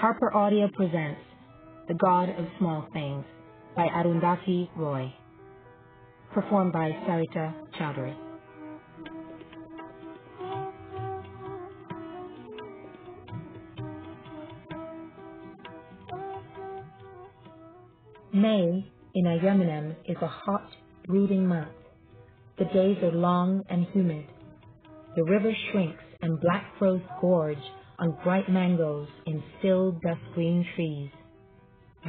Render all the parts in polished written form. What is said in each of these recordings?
Harper Audio presents The God of Small Things by Arundhati Roy, performed by Sarita Chowdhury. May in Yemen is a hot, brooding month. The days are long and humid. The river shrinks and black froth gorge on bright mangoes in still dusk green trees.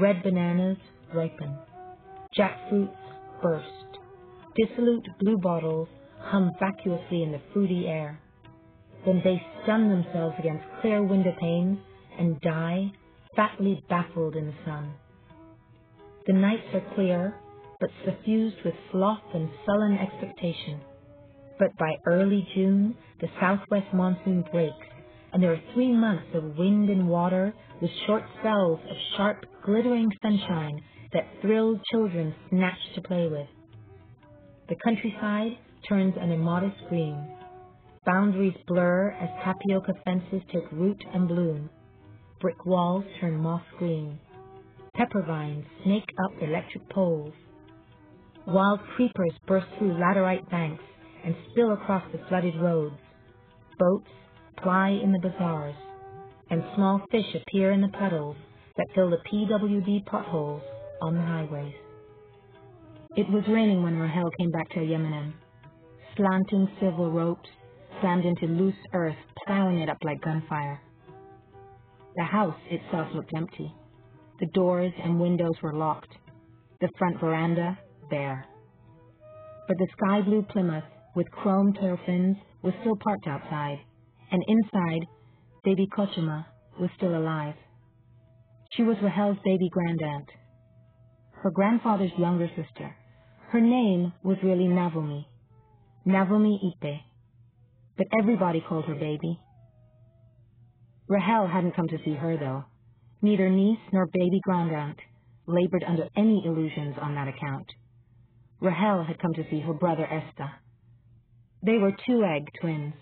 Red bananas ripen. Jackfruits burst. Dissolute blue bottles hum vacuously in the fruity air. Then they stun themselves against clear window panes and die, fatly baffled in the sun. The nights are clear, but suffused with sloth and sullen expectation. But by early June, the southwest monsoon breaks, and there are 3 months of wind and water with short spells of sharp, glittering sunshine that thrill children snatched to play with. The countryside turns an immodest green. Boundaries blur as tapioca fences take root and bloom. Brick walls turn moss green. Pepper vines snake up electric poles. Wild creepers burst through laterite banks and spill across the flooded roads. Boats ply in the bazaars, and small fish appear in the puddles that fill the PWD potholes on the highways. It was raining when Rahel came back to Yemen. Slanting silver ropes slammed into loose earth, plowing it up like gunfire. The house itself looked empty. The doors and windows were locked. The front veranda bare. But the sky blue Plymouth with chrome tail fins was still parked outside, and inside, baby Kochima was still alive. She was Rahel's baby grandaunt, her grandfather's younger sister. Her name was really Navomi Ipe, but everybody called her baby. Rahel hadn't come to see her, though. Neither niece nor baby grandaunt labored under any illusions on that account. Rahel had come to see her brother Esta. They were two-egg twins,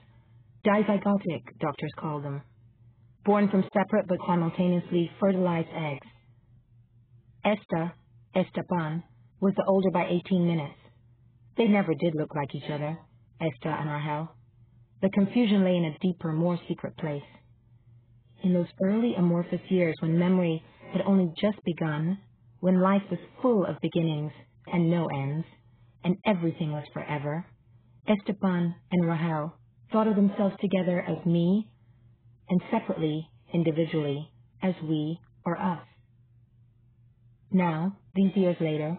dizygotic, doctors called them, born from separate but simultaneously fertilized eggs. Esteban, was the older by 18 minutes. They never did look like each other, Esta and Rahel. The confusion lay in a deeper, more secret place. In those early amorphous years when memory had only just begun, when life was full of beginnings and no ends, and everything was forever, Esteban and Rahel thought of themselves together as me, and separately, individually, as we or us. Now, these years later,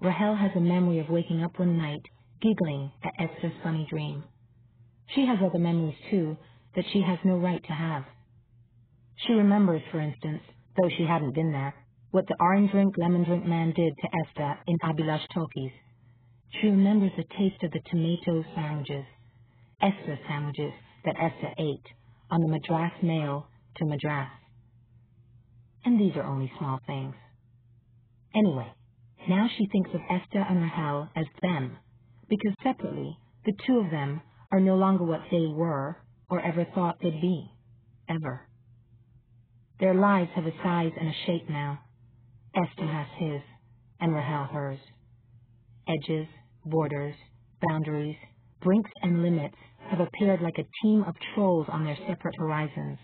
Rahel has a memory of waking up one night, giggling at Esta's funny dream. She has other memories, too, that she has no right to have. She remembers, for instance, though she hadn't been there, what the orange drink, lemon drink man did to Esta in Abilash Toki's. She remembers the taste of the tomato sandwiches, Esta sandwiches that Esta ate on the Madras mail to Madras. And these are only small things. Anyway, now she thinks of Esta and Rahel as them, because separately, the two of them are no longer what they were or ever thought they'd be, ever. Their lives have a size and a shape now. Esta has his, and Rahel hers. Edges, borders, boundaries, brinks and limits have appeared like a team of trolls on their separate horizons.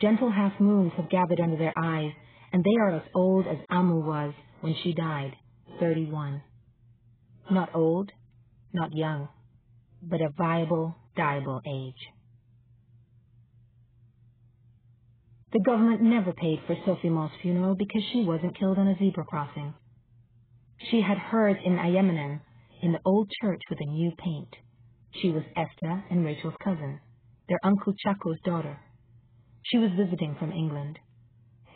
Gentle half-moons have gathered under their eyes, and they are as old as Amu was when she died, 31. Not old, not young, but a viable, dieable age. The government never paid for Sophie Moll's funeral because she wasn't killed on a zebra crossing. She had hers in Yemen, in the old church with a new paint. She was Esta and Rachel's cousin, their Uncle Chaco's daughter. She was visiting from England.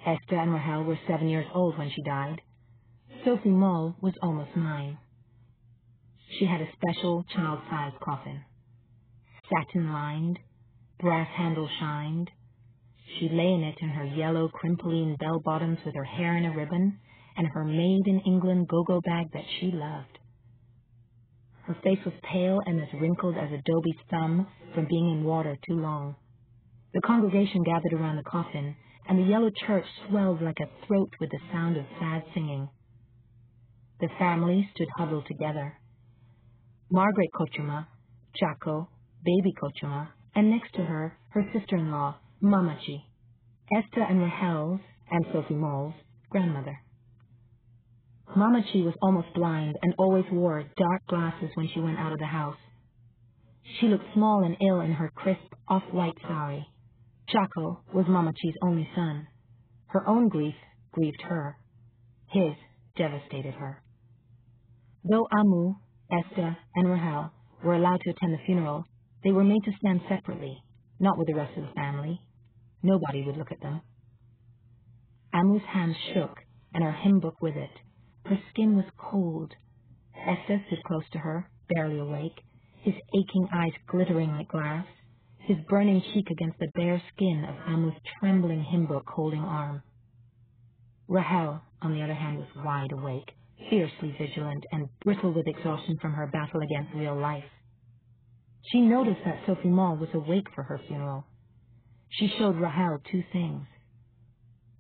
Esta and Rahel were 7 years old when she died. Sophie Moll was almost 9. She had a special child-sized coffin. Satin-lined, brass handle shined. She lay in it in her yellow crimpline bell-bottoms with her hair in a ribbon and her made-in-England go-go bag that she loved. Her face was pale and as wrinkled as a Dobie's thumb from being in water too long. The congregation gathered around the coffin, and the yellow church swelled like a throat with the sound of sad singing. The family stood huddled together. Margaret Kochuma, Chaco, baby Kochuma, and next to her, her sister-in-law, Mamachi, Esther and Rahel's, and Sophie Moll's, grandmother. Mamachi was almost blind and always wore dark glasses when she went out of the house. She looked small and ill in her crisp, off-white sari. Chaco was Mamachi's only son. Her own grief grieved her. His devastated her. Though Amu, Esther, and Rahel were allowed to attend the funeral, they were made to stand separately, not with the rest of the family. Nobody would look at them. Amu's hands shook, and her hymn book with it. Her skin was cold. Esther stood close to her, barely awake, his aching eyes glittering like glass, his burning cheek against the bare skin of Amu's trembling hymn book holding arm. Rahel, on the other hand, was wide awake, fiercely vigilant, and brittle with exhaustion from her battle against real life. She noticed that Sophie Moll was awake for her funeral. She showed Rahel two things.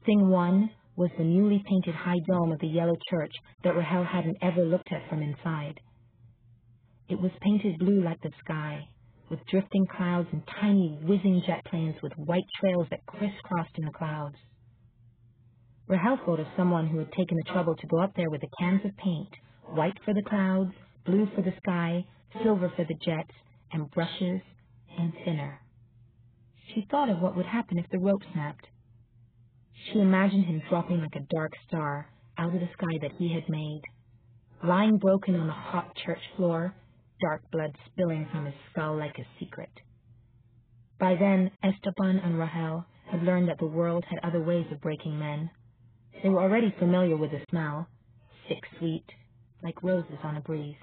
Thing one was the newly painted high dome of the yellow church that Rahel hadn't ever looked at from inside. It was painted blue like the sky, with drifting clouds and tiny whizzing jet planes with white trails that crisscrossed in the clouds. Rahel thought of someone who had taken the trouble to go up there with the cans of paint, white for the clouds, blue for the sky, silver for the jets, and brushes, and thinner. She thought of what would happen if the rope snapped. She imagined him dropping like a dark star out of the sky that he had made, lying broken on the hot church floor, dark blood spilling from his skull like a secret. By then, Esteban and Rahel had learned that the world had other ways of breaking men. They were already familiar with the smell, sick sweet, like roses on a breeze.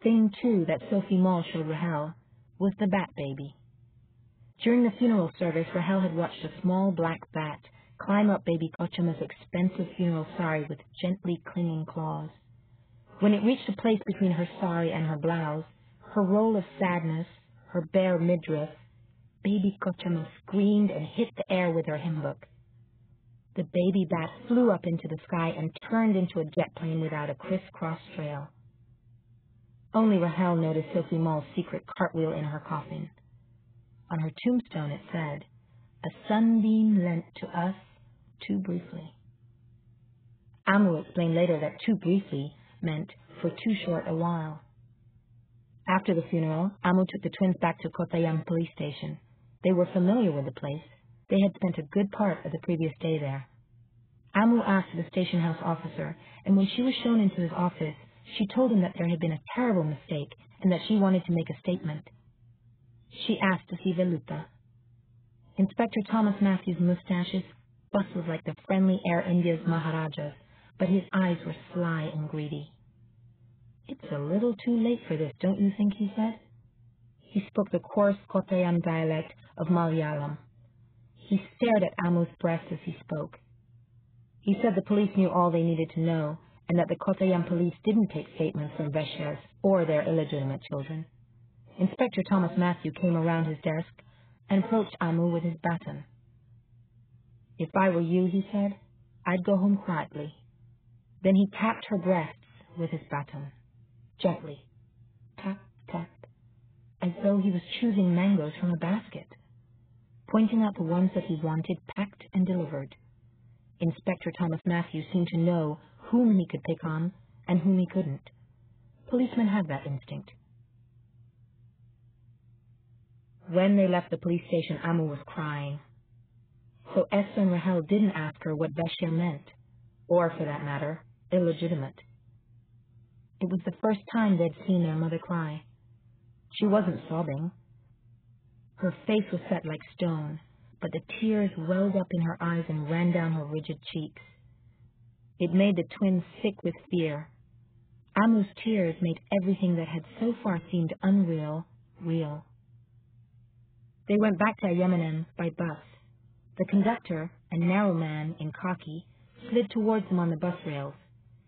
Thing two that Sophie Moll showed Rahel was the bat baby. During the funeral service, Rahel had watched a small black bat climb up baby Kochuma's expensive funeral sari with gently clinging claws. When it reached a place between her sari and her blouse, her roll of sadness, her bare midriff, baby Kochuma screamed and hit the air with her hymn book. The baby bat flew up into the sky and turned into a jet plane without a crisscross trail. Only Rahel noticed Sophie Moll's secret cartwheel in her coffin. On her tombstone it said, "A sunbeam lent to us too briefly." Amu explained later that too briefly meant for too short a while. After the funeral, Amu took the twins back to Kottayam police station. They were familiar with the place. They had spent a good part of the previous day there. Amu asked the station house officer, and when she was shown into his office, she told him that there had been a terrible mistake and that she wanted to make a statement. She asked to see Veluta. Inspector Thomas Matthews' mustaches bustled like the friendly Air India's Maharajas, but his eyes were sly and greedy. "It's a little too late for this, don't you think?" he said. He spoke the coarse Kottayam dialect of Malayalam. He stared at Amu's breast as he spoke. He said the police knew all they needed to know, and that the Kottayam police didn't take statements from Veshyas or their illegitimate children. Inspector Thomas Matthew came around his desk and approached Amu with his baton. "If I were you," he said, "I'd go home quietly." Then he tapped her breasts with his baton, gently, tap, tap, as though he was choosing mangoes from a basket, pointing out the ones that he wanted packed and delivered. Inspector Thomas Matthews seemed to know whom he could pick on and whom he couldn't. Policemen have that instinct. When they left the police station, Amu was crying. So Esther and Rahel didn't ask her what Veshya meant, or, for that matter, illegitimate. It was the first time they'd seen their mother cry. She wasn't sobbing. Her face was set like stone, but the tears welled up in her eyes and ran down her rigid cheeks. It made the twins sick with fear. Amu's tears made everything that had so far seemed unreal, real. They went back to Yemenem by bus. The conductor, a narrow man in khaki, slid towards them on the bus rails.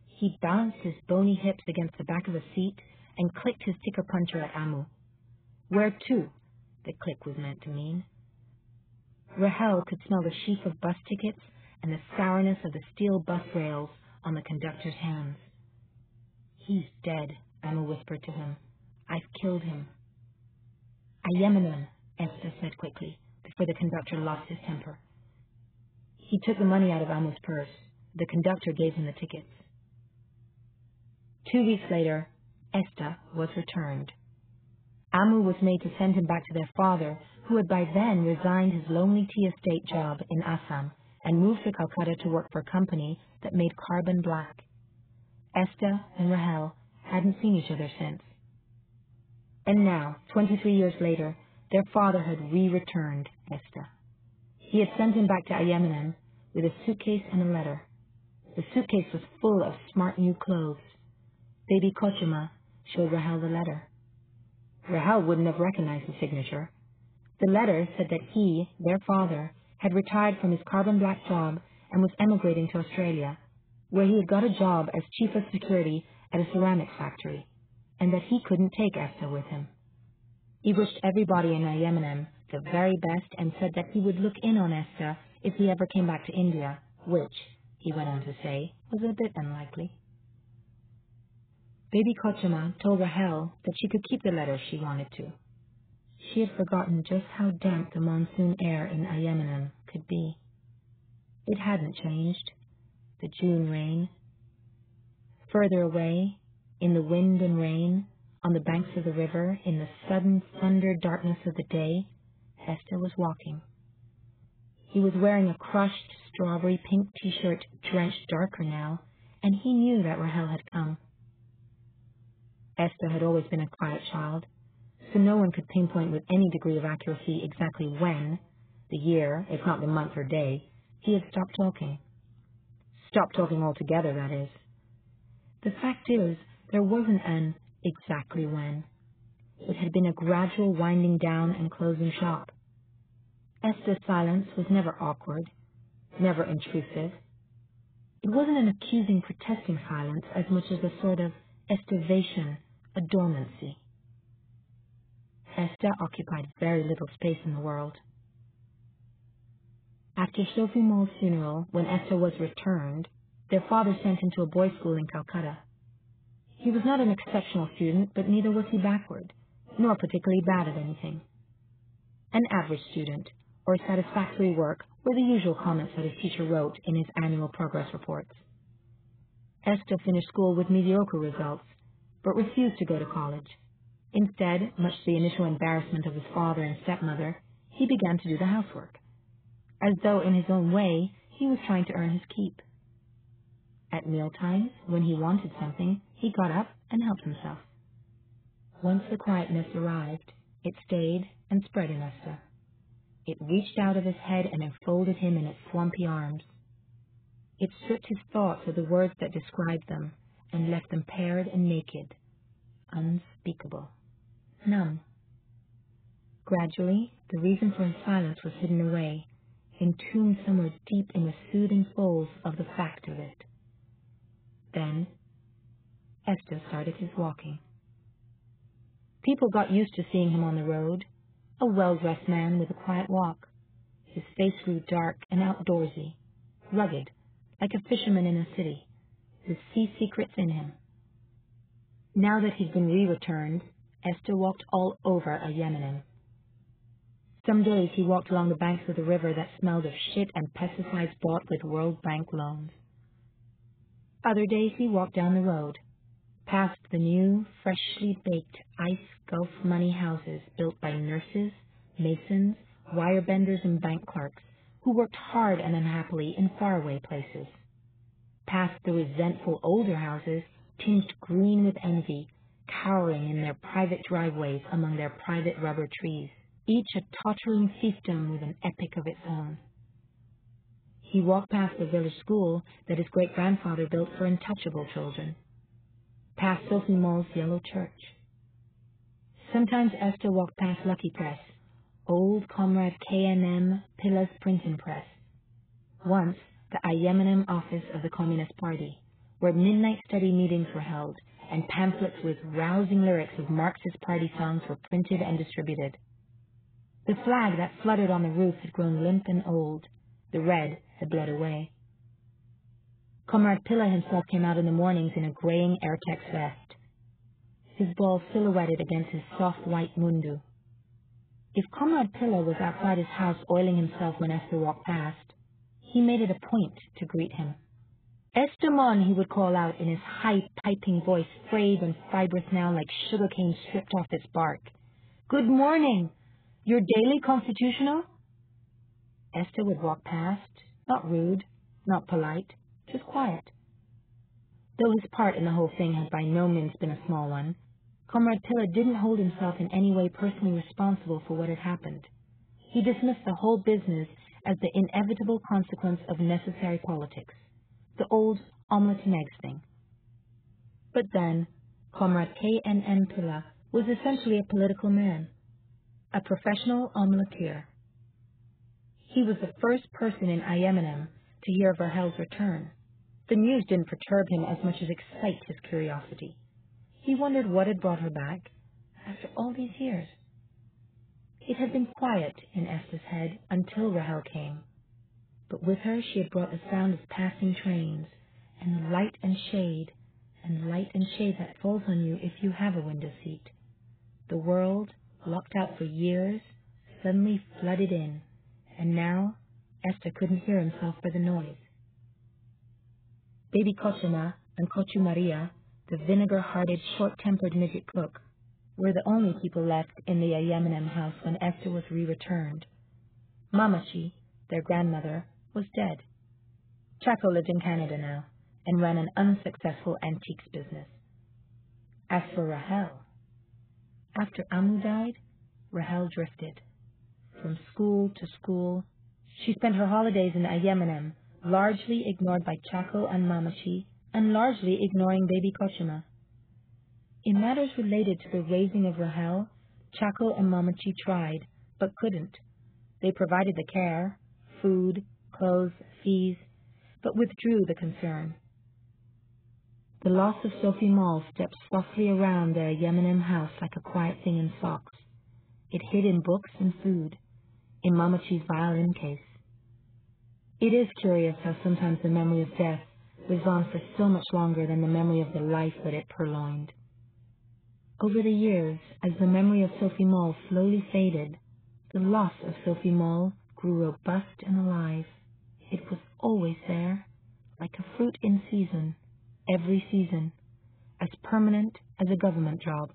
He balanced his bony hips against the back of the seat and clicked his ticker puncher at Amu. "Where to?" the click was meant to mean. Rahel could smell the sheaf of bus tickets and the sourness of the steel bus rails on the conductor's hands. "He's dead," Emma whispered to him. "I've killed him." "Ayemanem," Esther said quickly, before the conductor lost his temper. He took the money out of Amu's purse. The conductor gave him the tickets. 2 weeks later, Esther was returned. Amu was made to send him back to their father, who had by then resigned his lonely tea estate job in Assam and moved to Calcutta to work for a company that made carbon black. Esther and Rahel hadn't seen each other since. And now, 23 years later, their father had returned Esther. He had sent him back to Ayemanem with a suitcase and a letter. The suitcase was full of smart new clothes. Baby Kochima showed Rahel the letter. Rahel wouldn't have recognized the signature. The letter said that he, their father, had retired from his carbon black job and was emigrating to Australia, where he had got a job as chief of security at a ceramics factory, and that he couldn't take Esther with him. He wished everybody in Ayemanem the very best and said that he would look in on Esther if he ever came back to India, which, he went on to say, was a bit unlikely. Baby Kochima told Rahel that she could keep the letter if she wanted to. She had forgotten just how damp the monsoon air in Ayemanem could be. It hadn't changed. The June rain. Further away, in the wind and rain, on the banks of the river, in the sudden thunder darkness of the day, Esther was walking. He was wearing a crushed strawberry pink t-shirt drenched darker now, and he knew that Rahel had come. Esther had always been a quiet child, so no one could pinpoint with any degree of accuracy exactly when, the year, if not the month or day, he had stopped talking. Stopped talking altogether, that is. The fact is, there wasn't an exactly when. It had been a gradual winding down and closing shop. Esther's silence was never awkward, never intrusive. It wasn't an accusing, protesting silence as much as a sort of estivation, a dormancy. Esther occupied very little space in the world. After Sophie Moll's funeral, when Esther was returned, their father sent him to a boys' school in Calcutta. He was not an exceptional student, but neither was he backward, nor particularly bad at anything. An average student, or satisfactory work, were the usual comments that his teacher wrote in his annual progress reports. Esther finished school with mediocre results, but refused to go to college. Instead, much to the initial embarrassment of his father and stepmother, he began to do the housework, as though in his own way he was trying to earn his keep. At mealtimes, when he wanted something, he got up and helped himself. Once the quietness arrived, it stayed and spread in Esther. It reached out of his head and enfolded him in its swampy arms. It stripped his thoughts of the words that described them and left them paired and naked, unspeakable, numb. Gradually, the reason for his silence was hidden away, entombed somewhere deep in the soothing folds of the fact of it. Then, Esther started his walking. People got used to seeing him on the road, a well-dressed man with a quiet walk. His face grew dark and outdoorsy, rugged, like a fisherman in a city, with sea secrets in him. Now that he'd been re-returned, Esther walked all over Ayemanem. Some days he walked along the banks of the river that smelled of shit and pesticides bought with World Bank loans. Other days he walked down the road, past the new, freshly baked ice Gulf money houses built by nurses, masons, wirebenders, and bank clerks who worked hard and unhappily in faraway places. Past the resentful older houses, tinged green with envy, cowering in their private driveways among their private rubber trees, each a tottering fiefdom with an epic of its own. He walked past the village school that his great-grandfather built for untouchable children, past Sophie Moll's yellow church. Sometimes Esther walked past Lucky Press, old comrade K&M Pilla's printing press. Once, the Ayemanem office of the Communist Party, where midnight study meetings were held and pamphlets with rousing lyrics of Marxist party songs were printed and distributed. The flag that fluttered on the roof had grown limp and old. The red had bled away. Comrade Pilla himself came out in the mornings in a graying Airtex vest, his ball silhouetted against his soft white mundu. If Comrade Pilla was outside his house oiling himself when Esther walked past, he made it a point to greet him. "Estamon," he would call out in his high, piping voice, frayed and fibrous now like sugarcane stripped off its bark. "Good morning. Your daily constitutional?" Esther would walk past, not rude, not polite, just quiet. Though his part in the whole thing had by no means been a small one, Comrade Pilla didn't hold himself in any way personally responsible for what had happened. He dismissed the whole business as the inevitable consequence of necessary politics, the old omelette and eggs thing. But then, Comrade K.N.N. Pilla was essentially a political man, a professional omeletier. He was the first person in Yemenem to hear of Rahel's return. The news didn't perturb him as much as excite his curiosity. He wondered what had brought her back after all these years. It had been quiet in Esther's head until Rahel came, but with her she had brought the sound of passing trains, and light and shade that falls on you if you have a window seat. The world, locked out for years, suddenly flooded in, and now Esther couldn't hear himself for the noise. Baby Cosima and Kochu Maria, the vinegar-hearted, short-tempered midget cook, were the only people left in the Yemenem house when Esther was re-returned. Mamachi, their grandmother, was dead. Chaco lived in Canada now and ran an unsuccessful antiques business. As for Rahel, after Amu died, Rahel drifted. From school to school, she spent her holidays in Yemenem, largely ignored by Chaco and Mamachi, and largely ignoring baby Kochima. In matters related to the raising of Rahel, Chaco and Mamachi tried, but couldn't. They provided the care, food, clothes, fees, but withdrew the concern. The loss of Sophie Mall stepped softly around their Yemenem house like a quiet thing in socks. It hid in books and food, in Mamachi's violin case. It is curious how sometimes the memory of death lives on for so much longer than the memory of the life that it purloined. Over the years, as the memory of Sophie Mall slowly faded, the loss of Sophie Mall grew robust and alive. It was always there, like a fruit in season, every season, as permanent as a government job.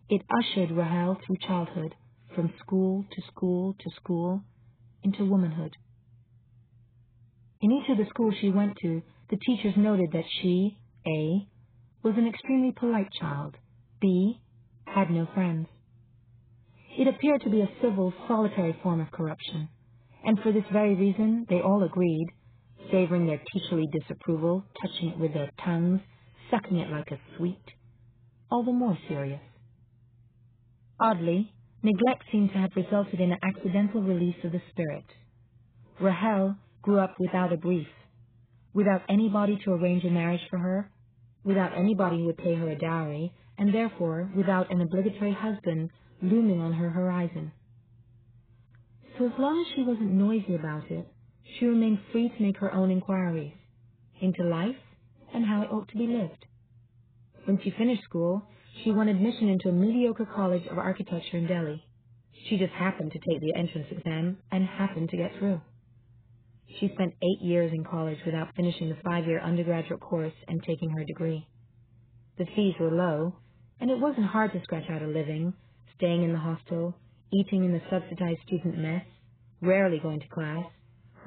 It ushered Rahel through childhood, from school to school to school, into womanhood. In each of the schools she went to, the teachers noted that she, A, was an extremely polite child, B, had no friends. It appeared to be a civil, solitary form of corruption, and for this very reason they all agreed, savoring their teacherly disapproval, touching it with their tongues, sucking it like a sweet, all the more serious. Oddly, neglect seemed to have resulted in an accidental release of the spirit. Rahel grew up without a brief, without anybody to arrange a marriage for her, without anybody who would pay her a dowry, and therefore without an obligatory husband looming on her horizon. So as long as she wasn't noisy about it, she remained free to make her own inquiries into life and how it ought to be lived. When she finished school, she won admission into a mediocre college of architecture in Delhi. She just happened to take the entrance exam and happened to get through. She spent 8 years in college without finishing the 5-year undergraduate course and taking her degree. The fees were low, and it wasn't hard to scratch out a living, staying in the hostel, eating in the subsidized student mess, rarely going to class,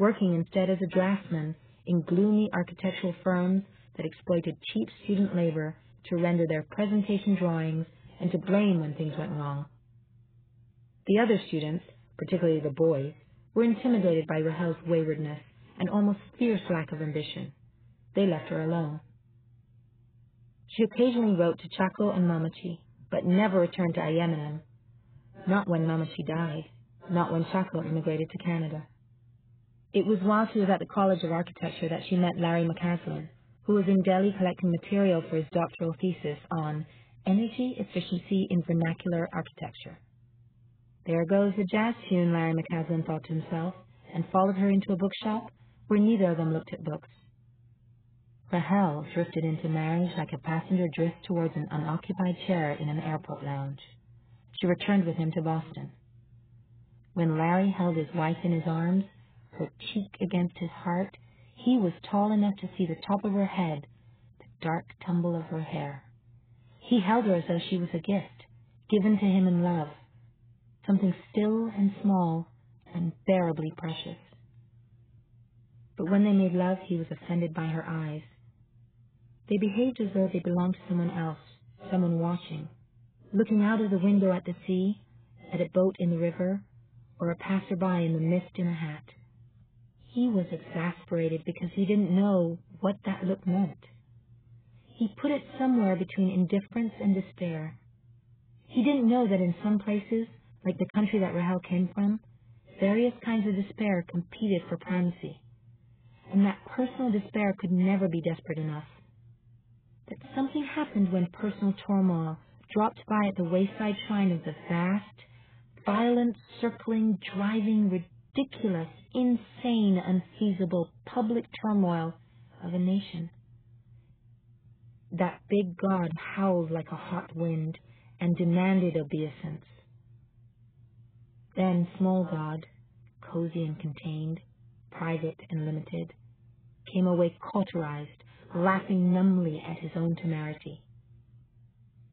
working instead as a draftsman in gloomy architectural firms that exploited cheap student labor to render their presentation drawings and to blame when things went wrong. The other students, particularly the boys, were intimidated by Rahel's waywardness and almost fierce lack of ambition. They left her alone. She occasionally wrote to Chaco and Mamachi, but never returned to Yemenem. Not when Mamachi died, not when Chaco immigrated to Canada. It was while she was at the College of Architecture that she met Larry McCaslin, who was in Delhi collecting material for his doctoral thesis on energy efficiency in vernacular architecture. There goes the jazz tune, Larry McCaslin thought to himself, and followed her into a bookshop where neither of them looked at books. Rahel drifted into marriage like a passenger drifts towards an unoccupied chair in an airport lounge. She returned with him to Boston. When Larry held his wife in his arms, her cheek against his heart, he was tall enough to see the top of her head, the dark tumble of her hair. He held her as though she was a gift, given to him in love, something still and small and bearably precious. But when they made love, he was offended by her eyes. They behaved as though they belonged to someone else, someone watching, looking out of the window at the sea, at a boat in the river, or a passerby in the mist in a hat. He was exasperated because he didn't know what that look meant. He put it somewhere between indifference and despair. He didn't know that in some places, like the country that Rahel came from, various kinds of despair competed for primacy, and that personal despair could never be desperate enough. That something happened when personal turmoil dropped by at the wayside shrine of the vast, violent, circling, driving, ridiculous, insane, unfeasible public turmoil of a nation. That big God howled like a hot wind and demanded obeisance. Then small God, cozy and contained, private and limited, came away cauterized, laughing numbly at his own temerity.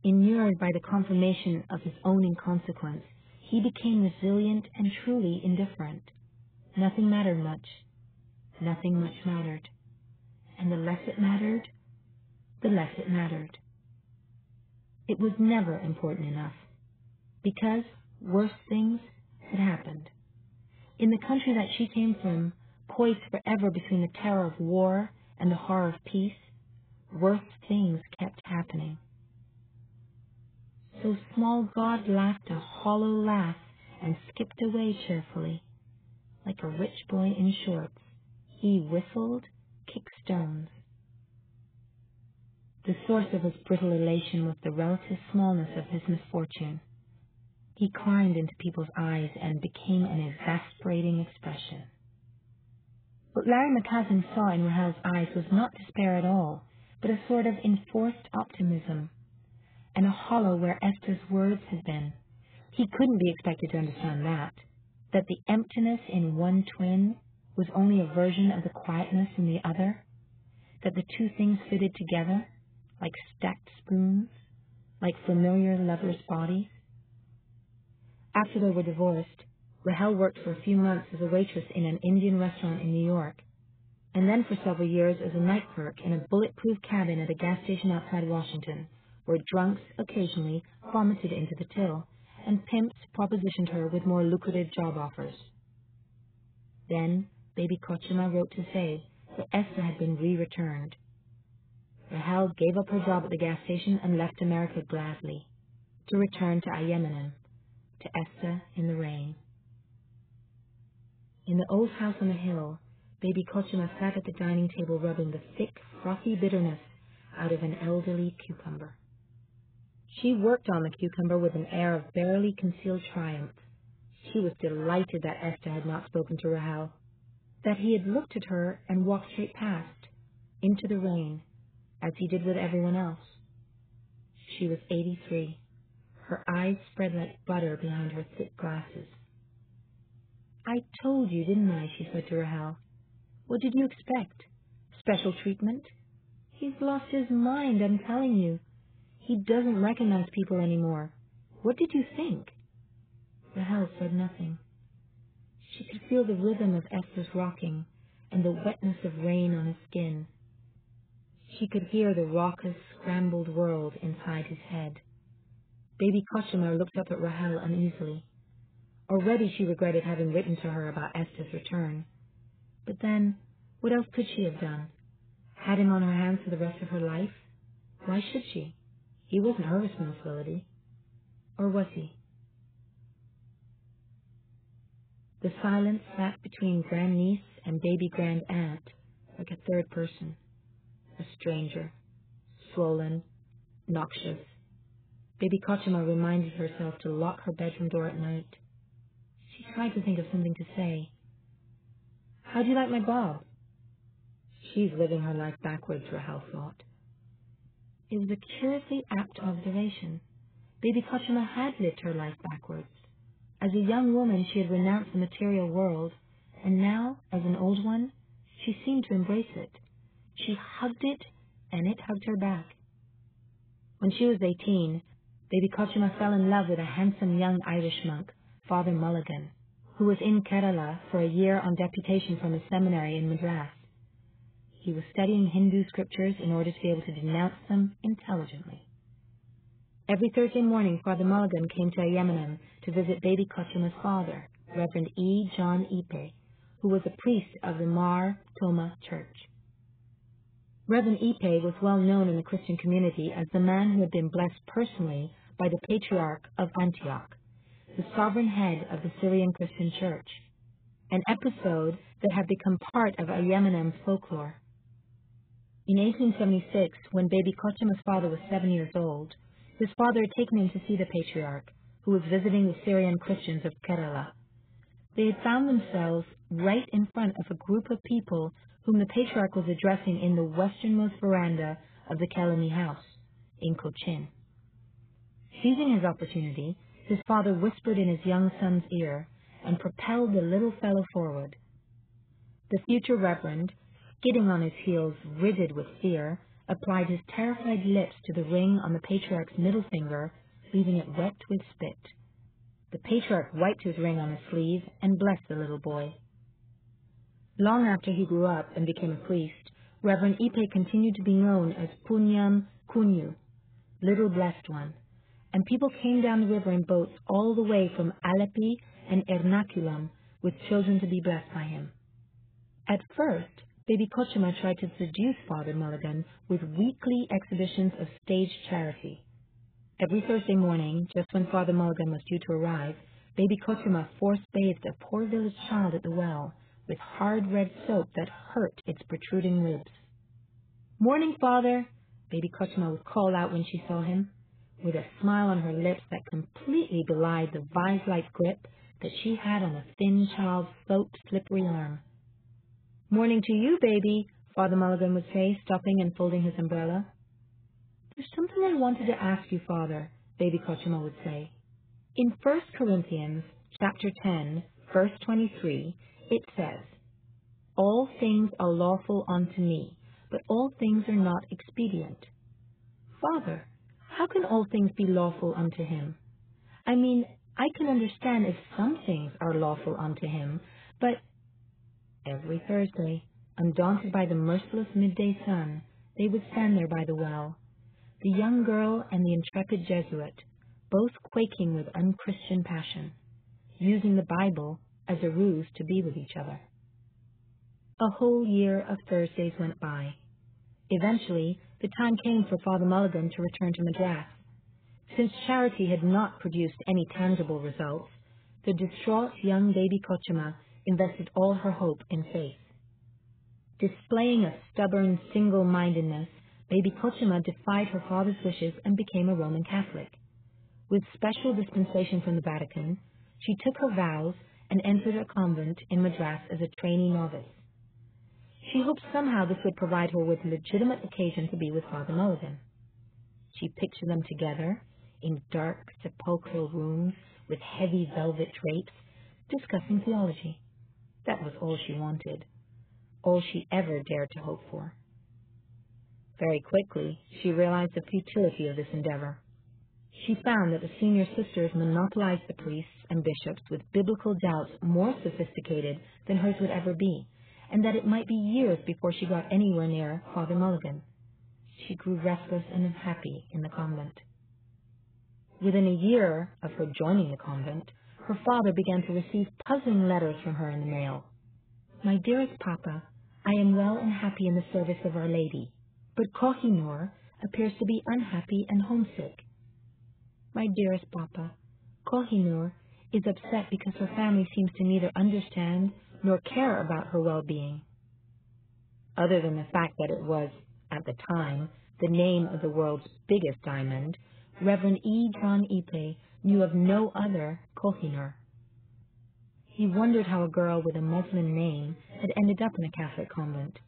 Inured by the confirmation of his own inconsequence, he became resilient and truly indifferent. Nothing mattered much. Nothing much mattered. And the less it mattered, the less it mattered. It was never important enough, because worse things had happened. In the country that she came from, poised forever between the terror of war and the horror of peace, worse things kept happening. So small God laughed a hollow laugh and skipped away cheerfully. Like a rich boy in shorts, he whistled, kicked stones. The source of his brittle elation was the relative smallness of his misfortune. He climbed into people's eyes and became an exasperating expression. What Larry McCaslin saw in Rahel's eyes was not despair at all, but a sort of enforced optimism, and a hollow where Esther's words had been. He couldn't be expected to understand that the emptiness in one twin was only a version of the quietness in the other, that the two things fitted together, like stacked spoons, like familiar lovers' bodies. After they were divorced, Rahel worked for a few months as a waitress in an Indian restaurant in New York, and then for several years as a night clerk in a bulletproof cabin at a gas station outside Washington, where drunks occasionally vomited into the till, and pimps propositioned her with more lucrative job offers. Then baby Kochima wrote to say that Esther had been re-returned. Rahel gave up her job at the gas station and left America gladly, to return to Yemen, to Esther in the rain. In the old house on the hill, baby Kochima sat at the dining table rubbing the thick, frothy bitterness out of an elderly cucumber. She worked on the cucumber with an air of barely concealed triumph. She was delighted that Esther had not spoken to Rahel, that he had looked at her and walked straight past, into the rain, as he did with everyone else. She was 83. Her eyes spread like butter behind her thick glasses. "I told you, didn't I?" she said to Rahel. "What did you expect? Special treatment? He's lost his mind, I'm telling you. He doesn't recognize people anymore. What did you think?" Rahel said nothing. She could feel the rhythm of Esther's rocking and the wetness of rain on his skin. She could hear the raucous, scrambled world inside his head. Baby Kochima looked up at Rahel uneasily. Already she regretted having written to her about Esther's return. But then, what else could she have done? Had him on her hands for the rest of her life? Why should she? He wasn't her responsibility. Or was he? The silence sat between grandniece and baby grandaunt like a third person. A stranger, swollen, noxious. Baby Kochima reminded herself to lock her bedroom door at night. tried to think of something to say. "How do you like my Bob?" "She's living her life backwards," Rahel thought. It was a curiously apt observation. Baby Kochima had lived her life backwards. As a young woman, she had renounced the material world, and now, as an old one, she seemed to embrace it. She hugged it, and it hugged her back. When she was 18, Baby Kochima fell in love with a handsome young Irish monk, Father Mulligan, who was in Kerala for a year on deputation from a seminary in Madras. He was studying Hindu scriptures in order to be able to denounce them intelligently. Every Thursday morning, Father Mulligan came to Yemenum to visit Baby Kochima's father, Reverend E. John Ipe, who was a priest of the Mar Thoma Church. Reverend Ipe was well known in the Christian community as the man who had been blessed personally by the Patriarch of Antioch, the sovereign head of the Syrian Christian Church, an episode that had become part of Yemenum's folklore. In 1876, when Baby Kochima's father was 7 years old, his father had taken him to see the Patriarch, who was visiting the Syrian Christians of Kerala. They had found themselves right in front of a group of people whom the Patriarch was addressing in the westernmost veranda of the Kelani house in Cochin. Seizing his opportunity, his father whispered in his young son's ear and propelled the little fellow forward. The future reverend, skidding on his heels, rigid with fear, applied his terrified lips to the ring on the Patriarch's middle finger, leaving it wet with spit. The Patriarch wiped his ring on his sleeve and blessed the little boy. Long after he grew up and became a priest, Reverend Ipe continued to be known as Punyam Kunyu, Little Blessed One, and people came down the river in boats all the way from Aleppi and Ernakulam with children to be blessed by him. At first, Baby Kochima tried to seduce Father Mulligan with weekly exhibitions of stage charity. Every Thursday morning, just when Father Mulligan was due to arrive, Baby Kochima force-bathed a poor village child at the well with hard red soap that hurt its protruding ribs. "Morning, Father," Baby Kochima would call out when she saw him, with a smile on her lips that completely belied the vise-like grip that she had on the thin child's soaped, slippery arm. "Morning to you, baby," Father Mulligan would say, stopping and folding his umbrella. "There's something I wanted to ask you, Father," Baby Kochima would say. In 1 Corinthians chapter 10, verse 23, it says, "All things are lawful unto me, but all things are not expedient." Father, how can all things be lawful unto him? I mean, I can understand if some things are lawful unto him, but every Thursday, undaunted by the merciless midday sun, they would stand there by the well, the young girl and the intrepid Jesuit, both quaking with unchristian passion, using the Bible as a ruse to be with each other. A whole year of Thursdays went by. Eventually, the time came for Father Mulligan to return to Madras. Since charity had not produced any tangible results, the distraught young Baby Kochima invested all her hope in faith. Displaying a stubborn single-mindedness, Baby Kochima defied her father's wishes and became a Roman Catholic. With special dispensation from the Vatican, she took her vows and entered a convent in Madras as a trainee novice. She hoped somehow this would provide her with legitimate occasion to be with Father Mulligan. She pictured them together in dark, sepulchral rooms with heavy velvet drapes, discussing theology. That was all she wanted, all she ever dared to hope for. Very quickly, she realized the futility of this endeavor. She found that the senior sisters monopolized the priests and bishops with biblical doubts more sophisticated than hers would ever be, and that it might be years before she got anywhere near Father Mulligan. She grew restless and unhappy in the convent. Within a year of her joining the convent, her father began to receive puzzling letters from her in the mail. "My dearest Papa, I am well and happy in the service of Our Lady, but Kohinoor appears to be unhappy and homesick. My dearest Papa, Kohinoor is upset because her family seems to neither understand nor care about her well-being." Other than the fact that it was, at the time, the name of the world's biggest diamond, Reverend E. John Ipe knew of no other Kohinoor. He wondered how a girl with a Muslim name had ended up in a Catholic convent.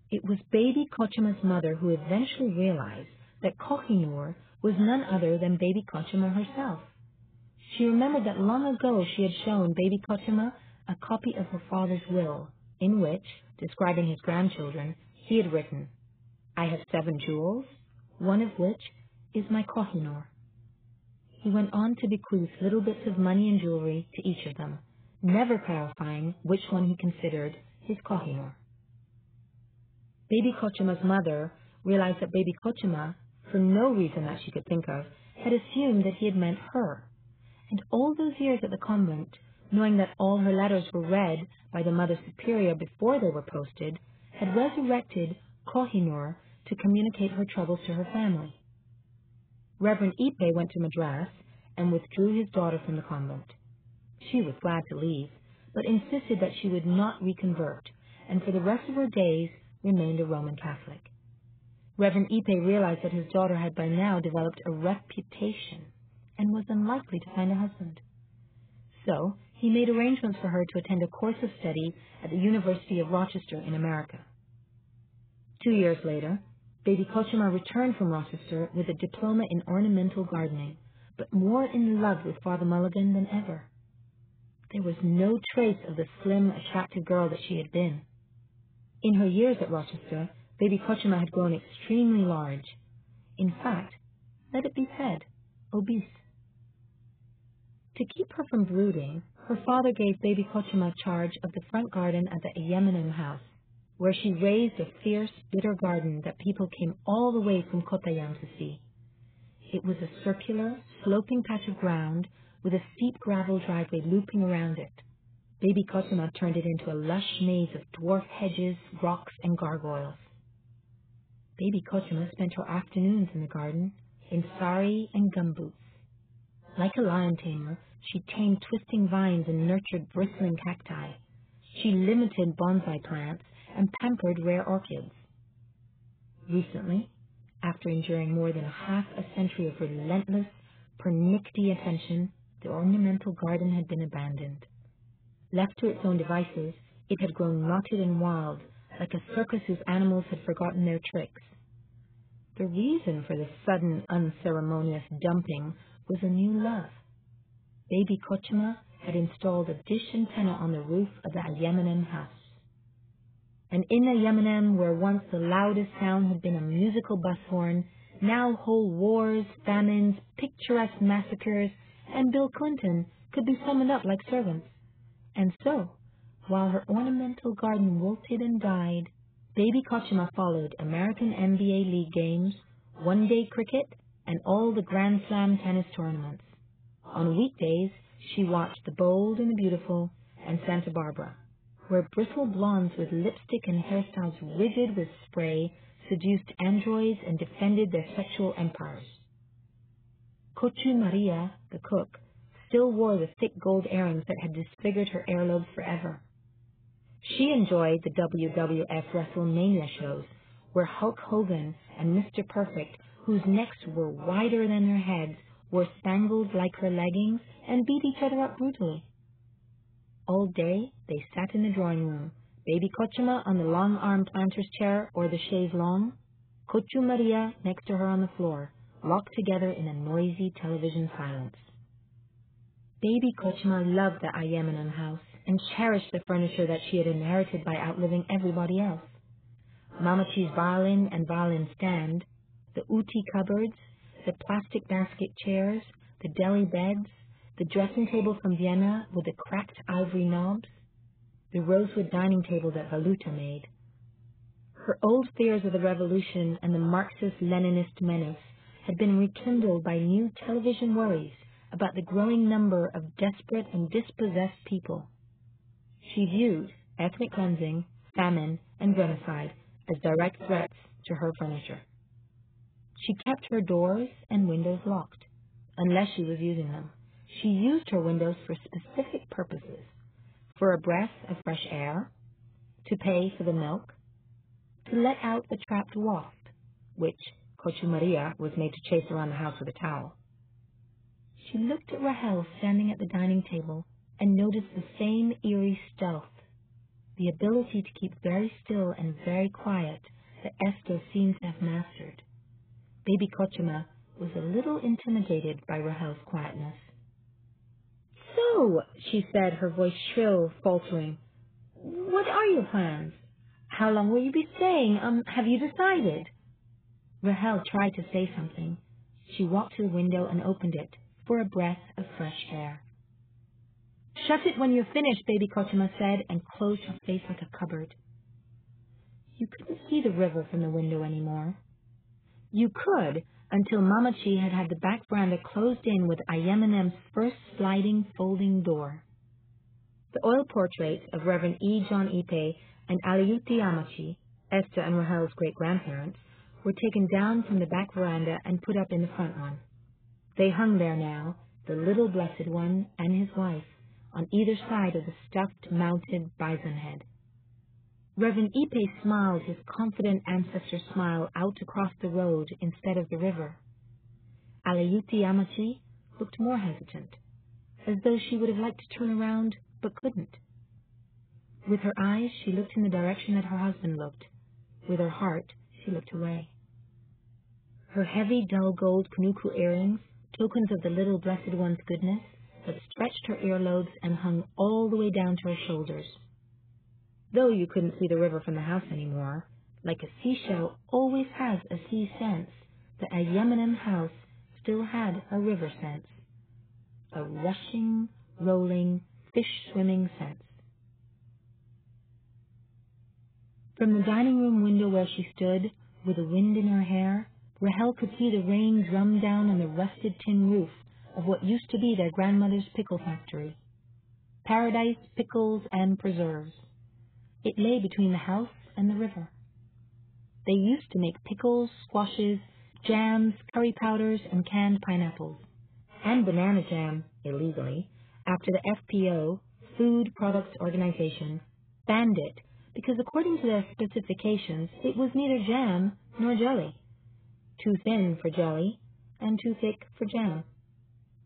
It was baby Kochuma's mother who eventually realized that Kohinoor was none other than baby Kochuma herself. She remembered that long ago she had shown baby Kochuma a copy of her father's will, in which, describing his grandchildren, he had written, "I have 7 jewels, one of which is my Kohinoor." He went on to bequeath little bits of money and jewelry to each of them, never clarifying which one he considered his Kohinoor. Baby Kochuma's mother realized that baby Kochuma, for no reason that she could think of, had assumed that he had meant her. And all those years at the convent, knowing that all her letters were read by the Mother Superior before they were posted, had resurrected Kohinoor to communicate her troubles to her family. Reverend Ipe went to Madras and withdrew his daughter from the convent. She was glad to leave, but insisted that she would not reconvert, and for the rest of her days remained a Roman Catholic. Reverend Ipe realized that his daughter had by now developed a reputation and was unlikely to find a husband. So he made arrangements for her to attend a course of study at the University of Rochester in America. 2 years later, baby Kochuma returned from Rochester with a diploma in ornamental gardening, but more in love with Father Mulligan than ever. There was no trace of the slim, attractive girl that she had been. In her years at Rochester, baby Kochuma had grown extremely large. In fact, let it be said, obese. To keep her from brooding, her father gave baby Kochuma charge of the front garden at the Yemenem house, where she raised a fierce, bitter garden that people came all the way from Kottayam to see. It was a circular, sloping patch of ground with a steep gravel driveway looping around it. Baby Kochuma turned it into a lush maze of dwarf hedges, rocks, and gargoyles. Baby Kochuma spent her afternoons in the garden, in sari and gumboots. Like a lion tamer, she tamed twisting vines and nurtured bristling cacti. She limited bonsai plants and pampered rare orchids. Recently, after enduring more than half a century of relentless, pernickety attention, the ornamental garden had been abandoned. Left to its own devices, it had grown knotted and wild, like a circus whose animals had forgotten their tricks. The reason for this sudden, unceremonious dumping was a new love. Baby Kochuma had installed a dish antenna on the roof of the Yemenem house. And in the Yemenem, where once the loudest sound had been a musical bus horn, now whole wars, famines, picturesque massacres, and Bill Clinton could be summoned up like servants. And so, while her ornamental garden wilted and died, baby Kochuma followed American NBA League games, one-day cricket, and all the Grand Slam tennis tournaments. On weekdays, she watched The Bold and the Beautiful and Santa Barbara, where bristle blondes with lipstick and hairstyles rigid with spray seduced androids and defended their sexual empires. Kochu Maria, the cook, still wore the thick gold earrings that had disfigured her earlobes forever. She enjoyed the WWF WrestleMania shows, where Hulk Hogan and Mr. Perfect, whose necks were wider than their heads, wore spangled lycra leggings and beat each other up brutally. All day they sat in the drawing room, baby Kochuma on the long-arm planter's chair or the chaise longue, Kochu Maria next to her on the floor, locked together in a noisy television silence. Baby Kochuma loved the Yemenem house and cherished the furniture that she had inherited by outliving everybody else. Mamachi's violin and violin stand, the uti cupboards, the plastic basket chairs, the deli beds, the dressing table from Vienna with the cracked ivory knobs, the rosewood dining table that Valuta made. Her old fears of the revolution and the Marxist-Leninist menace had been rekindled by new television worries about the growing number of desperate and dispossessed people. She viewed ethnic cleansing, famine, and genocide as direct threats to her furniture. She kept her doors and windows locked, unless she was using them. She used her windows for specific purposes, for a breath of fresh air, to pay for the milk, to let out the trapped wasp, which Kochu Maria was made to chase around the house with a towel. She looked at Rahel standing at the dining table, and noticed the same eerie stealth, the ability to keep very still and very quiet that Esther seemed to have mastered. Baby Kochima was a little intimidated by Rahel's quietness. "So," she said, her voice shrill, faltering, "what are your plans? How long will you be staying? Have you decided?" Rahel tried to say something. She walked to the window and opened it for a breath of fresh air. "Shut it when you're finished," Baby Kochima said, and closed her face like a cupboard. You couldn't see the river from the window anymore. You could, until Mamachi had had the back veranda closed in with Ayeminem's first sliding folding door. The oil portraits of Reverend E. John Ipe and Aliyuti Amachi, Esther and Rahel's great-grandparents, were taken down from the back veranda and put up in the front one. They hung there now, the little blessed one and his wife, on either side of the stuffed, mounted bison head. Reverend Ipe smiled his confident ancestor smile out across the road instead of the river. Aliyuti Amachi looked more hesitant, as though she would have liked to turn around but couldn't. With her eyes, she looked in the direction that her husband looked. With her heart, she looked away. Her heavy, dull gold kunuku earrings, tokens of the little blessed one's goodness, that stretched her earlobes and hung all the way down to her shoulders. Though you couldn't see the river from the house anymore, like a seashell always has a sea sense, the Ayeminem house still had a river sense. A rushing, rolling, fish-swimming sense. From the dining room window where she stood, with the wind in her hair, Rahel could see the rain drum down on the rusted tin roof of what used to be their grandmother's pickle factory. Paradise, pickles, and preserves. It lay between the house and the river. They used to make pickles, squashes, jams, curry powders, and canned pineapples, and banana jam, illegally, after the FPO, Food Products Organization, banned it because according to their specifications, it was neither jam nor jelly. Too thin for jelly and too thick for jam.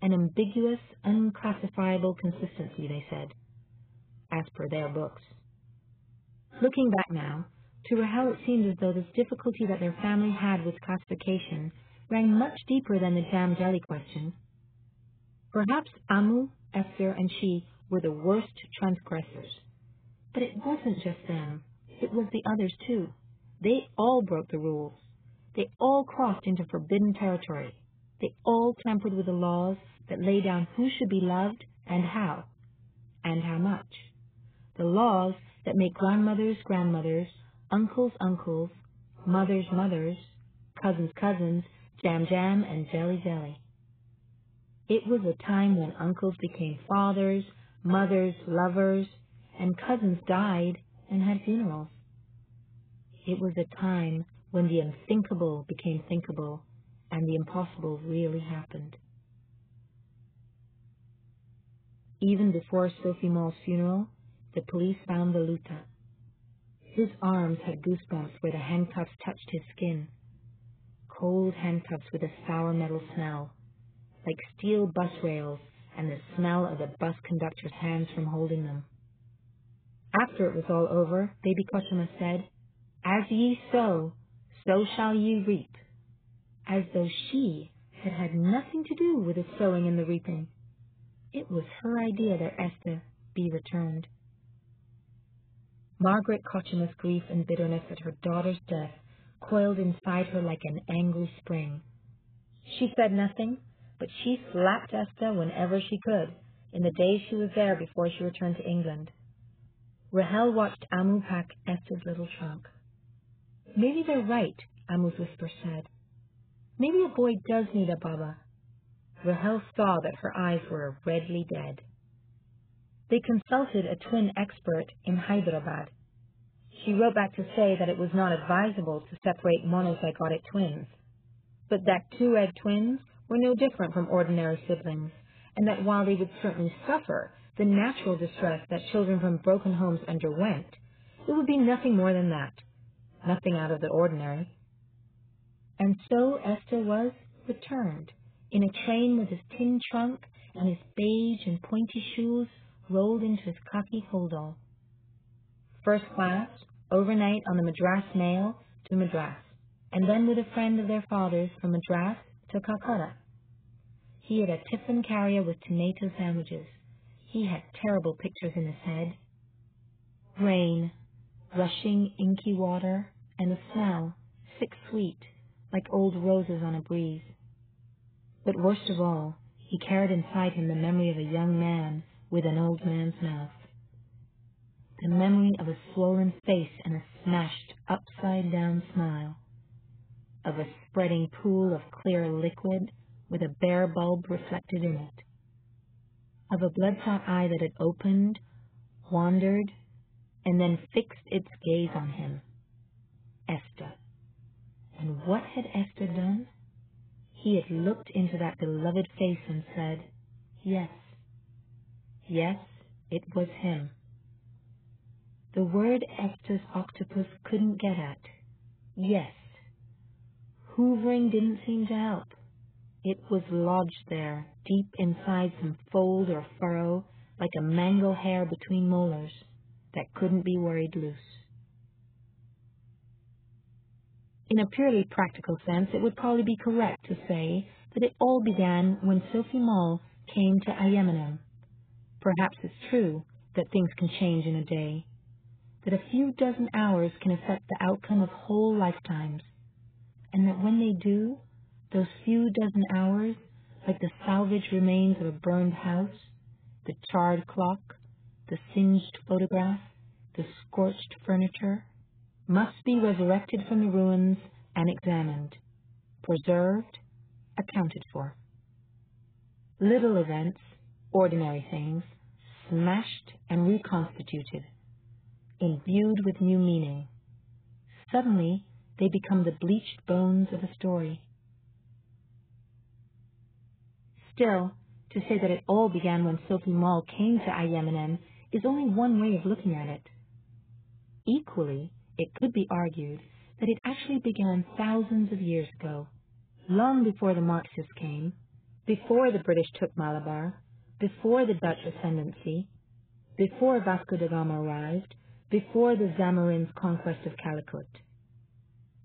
An ambiguous, unclassifiable consistency, they said, as per their books. Looking back now, to Rahel it seemed as though this difficulty that their family had with classification rang much deeper than the jam-jelly question. Perhaps Amu, Esther, and she were the worst transgressors. But it wasn't just them. It was the others, too. They all broke the rules. They all crossed into forbidden territory. They all tampered with the laws that lay down who should be loved and how much. The laws that make grandmothers grandmothers, uncles uncles, mothers mothers, cousins cousins, jam jam, and jelly jelly. It was a time when uncles became fathers, mothers lovers, and cousins died and had funerals. It was a time when the unthinkable became thinkable and the impossible really happened. Even before Sophie Mall's funeral, the police found the Luta. His arms had goosebumps where the handcuffs touched his skin. Cold handcuffs with a sour metal smell, like steel bus rails and the smell of the bus conductor's hands from holding them. After it was all over, Baby Kochima said, "As ye sow, so shall ye reap," as though she had had nothing to do with the sowing and the reaping. It was her idea that Esther be returned. Margaret Kochima's grief and bitterness at her daughter's death coiled inside her like an angry spring. She said nothing, but she slapped Esther whenever she could, in the days she was there before she returned to England. Rahel watched Amu pack Esther's little trunk. "Maybe they're right," Amu's whisper said. "Maybe a boy does need a baba." Rahel saw that her eyes were redly dead. They consulted a twin expert in Hyderabad. She wrote back to say that it was not advisable to separate monozygotic twins, but that two-egg twins were no different from ordinary siblings, and that while they would certainly suffer the natural distress that children from broken homes underwent, it would be nothing more than that, nothing out of the ordinary. And so Esther was returned, in a train with his tin trunk and his beige and pointy shoes, rolled into his khaki hold-all. First class, overnight on the Madras mail to Madras, and then with a friend of their father's from Madras to Calcutta. He had a tiffin carrier with tomato sandwiches. He had terrible pictures in his head. Rain, rushing inky water, and a smell, sick sweet, like old roses on a breeze. But worst of all, he carried inside him the memory of a young man with an old man's mouth. The memory of a swollen face and a smashed, upside-down smile. Of a spreading pool of clear liquid with a bare bulb reflected in it. Of a bloodshot eye that had opened, wandered, and then fixed its gaze on him. Esther. And what had Esther done? He had looked into that beloved face and said, yes. Yes, it was him. The word Esther's octopus couldn't get at. Yes. Hoovering didn't seem to help. It was lodged there, deep inside some fold or furrow, like a mango hair between molars, that couldn't be worried loose. In a purely practical sense, it would probably be correct to say that it all began when Sophie Mall came to Yemen. Perhaps it's true that things can change in a day, that a few dozen hours can affect the outcome of whole lifetimes, and that when they do, those few dozen hours, like the salvage remains of a burned house, the charred clock, the singed photograph, the scorched furniture, must be resurrected from the ruins and examined, preserved, accounted for. Little events, ordinary things, smashed and reconstituted, imbued with new meaning. Suddenly, they become the bleached bones of a story. Still, to say that it all began when Sophie Mall came to Yemen is only one way of looking at it. Equally, it could be argued that it actually began thousands of years ago, long before the Marxists came, before the British took Malabar, before the Dutch ascendancy, before Vasco da Gama arrived, before the Zamorin's conquest of Calicut.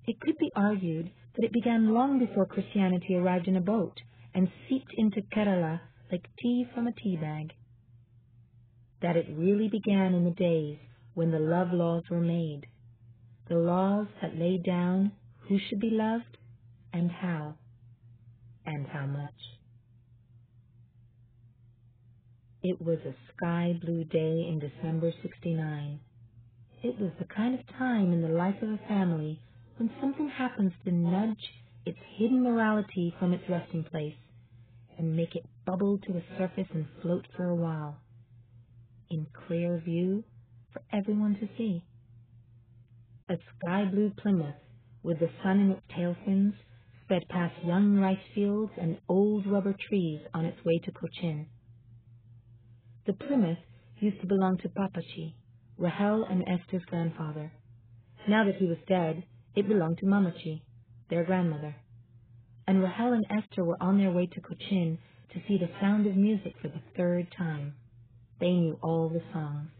It could be argued that it began long before Christianity arrived in a boat and seeped into Kerala like tea from a tea bag. That it really began in the days when the love laws were made, the laws that laid down who should be loved and how much. It was a sky blue day in December 1969. It was the kind of time in the life of a family when something happens to nudge its hidden morality from its resting place and make it bubble to the surface and float for a while, in clear view for everyone to see. A sky-blue Plymouth, with the sun in its tail fins, sped past young rice fields and old rubber trees on its way to Cochin. The Plymouth used to belong to Papachi, Rahel and Esther's grandfather. Now that he was dead, it belonged to Mamachi, their grandmother. And Rahel and Esther were on their way to Cochin to see the sound of music for the third time. They knew all the songs.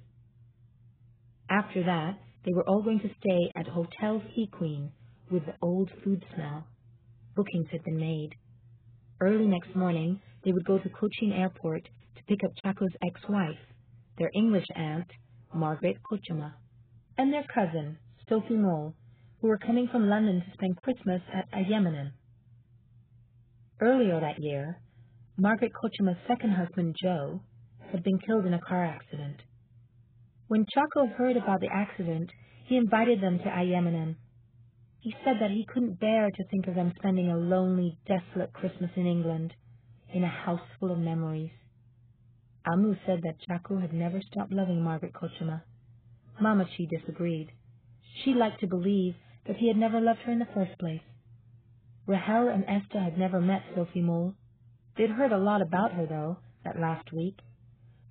After that, they were all going to stay at Hotel Sea Queen with the old food smell. Bookings had been made. Early next morning, they would go to Cochin Airport to pick up Chaco's ex-wife, their English aunt, Margaret Kochama, and their cousin, Sophie Mole, who were coming from London to spend Christmas at Yemen. Earlier that year, Margaret Kochama's second husband, Joe, had been killed in a car accident. When Chaco heard about the accident, he invited them to Yemen. He said that he couldn't bear to think of them spending a lonely, desolate Christmas in England, in a house full of memories. Amu said that Chaco had never stopped loving Margaret Kochama. Mamachi disagreed. She liked to believe that he had never loved her in the first place. Rahel and Esther had never met Sophie Mole. They'd heard a lot about her, though, that last week.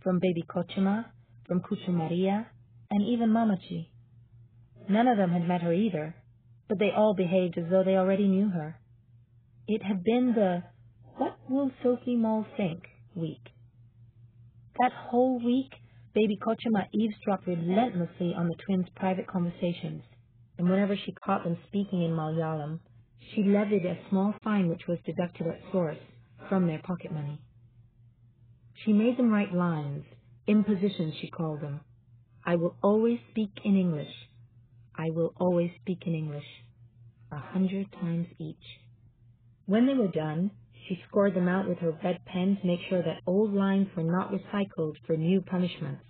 From baby Kochama, from Kuchu Maria, and even Mamachi. None of them had met her either, but they all behaved as though they already knew her. It had been the "What will Sophie Mole think?" week. That whole week, Baby Kochima eavesdropped relentlessly on the twins' private conversations, and whenever she caught them speaking in Malayalam, she levied a small fine which was deducted at source from their pocket money. She made them write lines, impositions she called them. I will always speak in English. I will always speak in English. 100 times each. When they were done, she scored them out with her red pen to make sure that old lines were not recycled for new punishments.